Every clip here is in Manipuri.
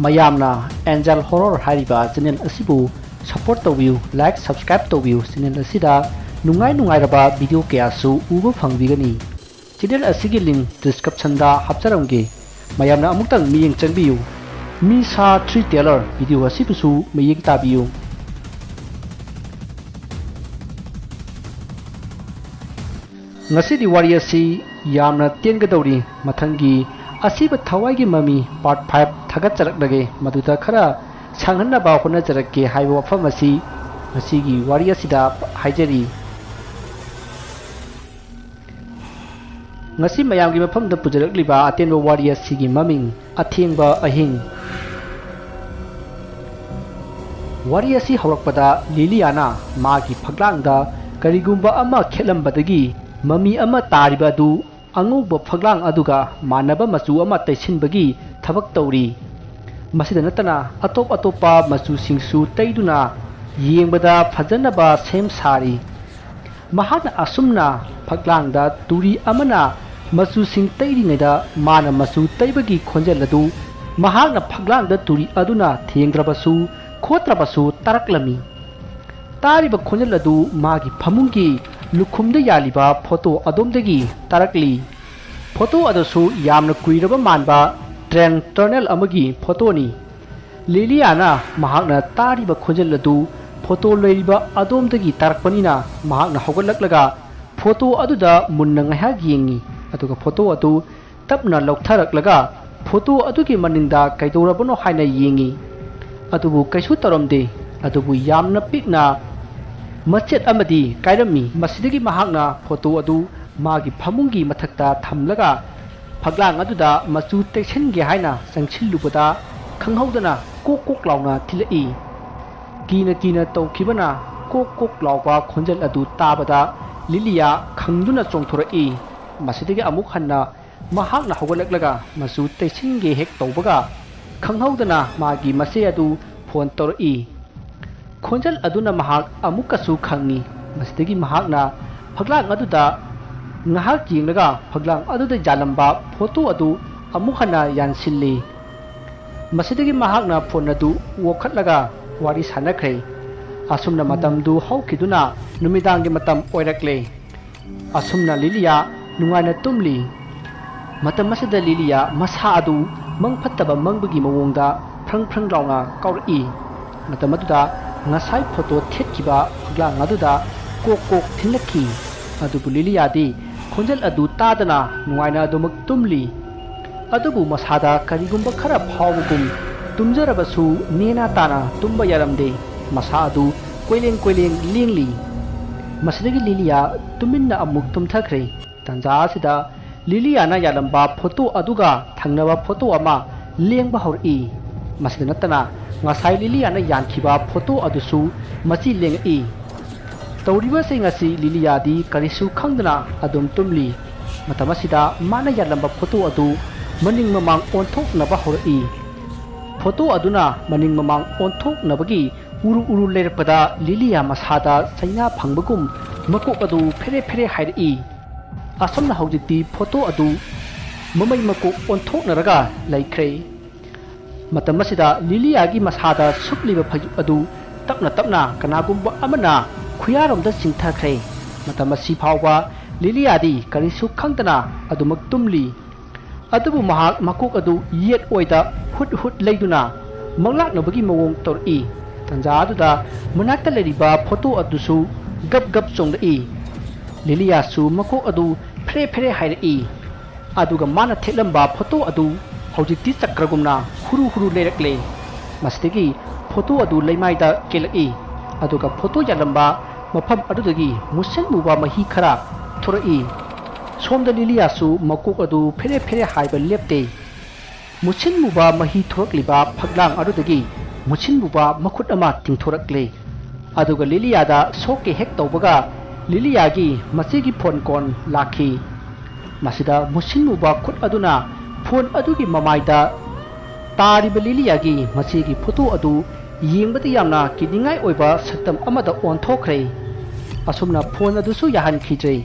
mayamna angel horror hariba channel asibu support tawbiu like subscribe tawbiu channel asida nungai raba video kaya su uba phangbigani channel asigi link description da hapcharamge mayamna amuktang miyeng changbiu mi sa 3 trailer video asibu su miyeng tabiu ngasi di wari asi yamna tengadori mathangi asiba thawai gi mami part 5 thagat charakdage maduda khara sanghanna ba hona charakke haibo wafam asi masigi wari asida haijari ngasi mayam gi mafam da pujarakliba atenba wari asigi maming Athengba Ahing wari asi hawrakpada liliana magi phaglangda karigumba ama khelambadagi mami ama tariba adu anguba phaglang aduga manaba machu ama taisinbagi thabak tawri masida natana atopa machu singsu taiduna yengbada phajanaba sem sari mahana asumna phaglangda turi amana machu sing tairingeda mana machu taibagi khonjaladu mahana phaglangda turi aduna thengdrabasu khotrabasu taraklami tariba khonjaladu magi phamungi lukhumda yaliba photo adomdagi tarakli photo adasu yamna kuiraba manba trend tunnel amagi photo ni liliana mahakna tariba khonjaladu photo leiriba adomdagi tarakpanina mahakna hogalaklaga photo aduda munna ngaiha yengi aduga photo adu tapna lautharaklaga photo adugi maningda kaidorabano haina yengi adubu kaisu taramde adubu yamna pikna machet amadi kairami masidagi mahakna photo adu magi phamungi mathakta thamlaga phaglang aduda machu teisenge haina sangchillubada khanghaudana kok launa thilai kina tawkhibana kok lawba khonjal adu tabada lilia khangduna chongthorai masidagi amuk hanna mahakna hogalaklaga machu teisinge hek tawbaga khanghaudana magi mase adu phone torai khonjal aduna mahak amukasu khangni masdagi mahakna phaglang aduda ngahak jinglaga phaglang aduda jalamba photo adu amukhana yansilli masidagi mahakna phone adu wokhatlaga wari sanakhre asumna matamdu haukiduna numidangi matam oirakle asumna lilia nungaina tumli matam masida lilia masa adu mangphattaba mangbagi mawongda phrang launa kauri matam aduda ngasai photo thetkiba phaglang aduda kok thinlaki adubu liliyadi khonjal adu tadana nuaina adumak tumli adubu masada karigumba khara phawgum tumjarabasu nena tana tumba yaramde masa adu koileng lingli masidagi liliya tuminna amuk tumthakre tanja asida liliyana yalamba photo aduga thangnaba photo ama lengba hori masida natana ngasai liliana yankhiba photo adusu machi lengai tawriba singasi liliyadi karisu khangdana adum tumli matamasida mana yalamba photo adu maning mamang onthoknaba hori photo aduna maning mamang onthoknabagi uru lerpada liliya masada saina phangbagum makok adu fere hairi asamna hawjiti photo adu mamai makok onthoknaraga laikhre matamasida liliyagi masada supliba phaju adu tapna kanagumba amana khuyaromda singthakre matamasi phawba liliyadi karisu khangtana adumak tumli adubu mahak makok adu yet oida hut leiduna manglaknabagi mawong tori tanja aduda manakta leriba photo adusu gap chongdai liliyasu makok adu fere hairi aduga mana thelamba photo adu hojikti chakragumna huru lerakle masdagi photo adu leimaida kelai aduga photo yalamba mafam adudagi musen muba mahi khara thorai somda liliyasu makok adu fere haiba lepte musin muba mahi thorakliba phaglang adudagi musin muba makhut ama tingthorakle aduga liliyada soke hek tawbaga liliyagi masigi phone kon lakhi masida musin muba khut aduna phone adugi mamaida tariba liliyagi masigi photo adu yengbada yamna kiningai oiba satam amada onthokre asumna phone adusu yahan khijai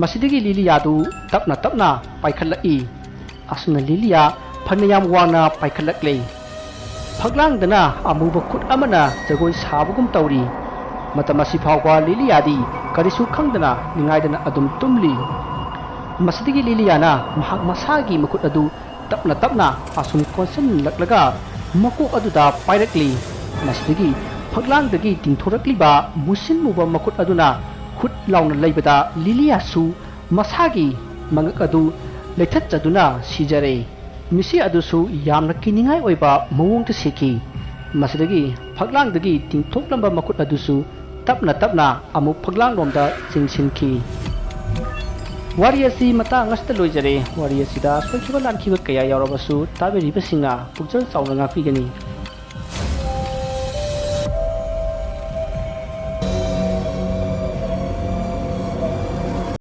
masidagi liliyadu tapna paikhalai asuna liliya phanayam wana paikhalakle ꯐꯛꯂꯥꯡꯗꯅ ꯑꯃꯨꯕ ꯈꯨꯠ ꯑꯃꯅ ꯖꯒꯣꯏ ꯁꯥꯕꯒꯨꯝ ꯇꯧꯔꯤ ꯃꯇꯝ ꯑꯁꯤ ꯐꯥꯎꯕ ꯂꯤꯂꯤꯌꯥꯗꯤ ꯀꯔꯤꯁꯨ ꯈꯪꯗꯅ ꯅꯤꯡꯉꯥꯏꯗꯅ ꯑꯗꯨꯝ ꯇꯨꯝꯂꯤ ꯃꯁꯤꯗꯒꯤ ꯂꯤꯂꯤꯌꯥꯅ ꯃꯍꯥꯛ ꯃꯁꯥꯒꯤ ꯃꯈꯨꯠ ꯑꯗꯨ ꯇꯞꯅ ꯇꯞꯅ ꯑꯁꯨꯝ ꯀꯣꯟꯁꯤꯜꯂꯛꯂꯒ ꯃꯀꯣꯛ ꯑꯗꯨꯗ ꯄꯥꯏꯔꯛꯂꯤ ꯃꯁꯤꯗꯒꯤ ꯐꯛꯂꯥꯡꯗꯒꯤ ꯇꯤꯡꯊꯣꯔꯛꯂꯤꯕ ꯃꯨꯁꯤꯟ ꯃꯨꯕ ꯃꯈꯨꯠ ꯑꯗꯨꯅ ꯈꯨꯠ ꯂꯥꯎꯅ ꯂꯩꯕꯗ ꯂꯤꯂꯤꯌꯥꯁꯨ ꯃꯁꯥꯒꯤ ꯃꯉꯛ ꯑꯗꯨ ꯂꯩꯊꯠꯆꯗꯨꯅ ꯁꯤꯖꯔꯦ ꯃꯤꯁꯤ ꯑꯗꯨꯁꯨ ꯌꯥꯝꯅ ꯀꯤꯅꯤꯡꯉꯥꯏ ꯑꯣꯏꯕ ꯃꯑꯣꯡꯗ ꯁꯤꯈꯤ ꯃꯁꯤꯗꯒꯤ ꯐꯛꯂꯥꯡꯗꯒꯤ ꯇꯤꯡꯊꯣꯛꯂꯝꯕ ꯃꯈꯨꯠ ꯑꯗꯨꯁꯨ ꯇꯞꯅ ꯇꯞꯅ ꯑꯃꯨꯛ ꯐꯛꯂꯥꯡꯂꯣꯝꯗ ꯆꯤꯡꯁꯤꯟꯈꯤ ꯋꯥꯔꯤ ꯑꯁꯤ ꯃꯇꯥꯡ ꯑꯁꯤꯗ ꯂꯣꯏꯖꯔꯦ ꯋꯥꯔꯤ ꯑꯁꯤꯗ ꯁꯣꯏꯈꯤꯕ ꯂꯥꯟꯈꯤꯕ ꯀꯌꯥ ꯌꯥꯎꯔꯕꯁꯨ ꯇꯥꯕꯤꯔꯤꯕꯁꯤꯡꯅ ꯄꯨꯛꯆꯦꯜ ꯆꯥꯎꯅ ꯉꯥꯛꯄꯤꯒꯅꯤ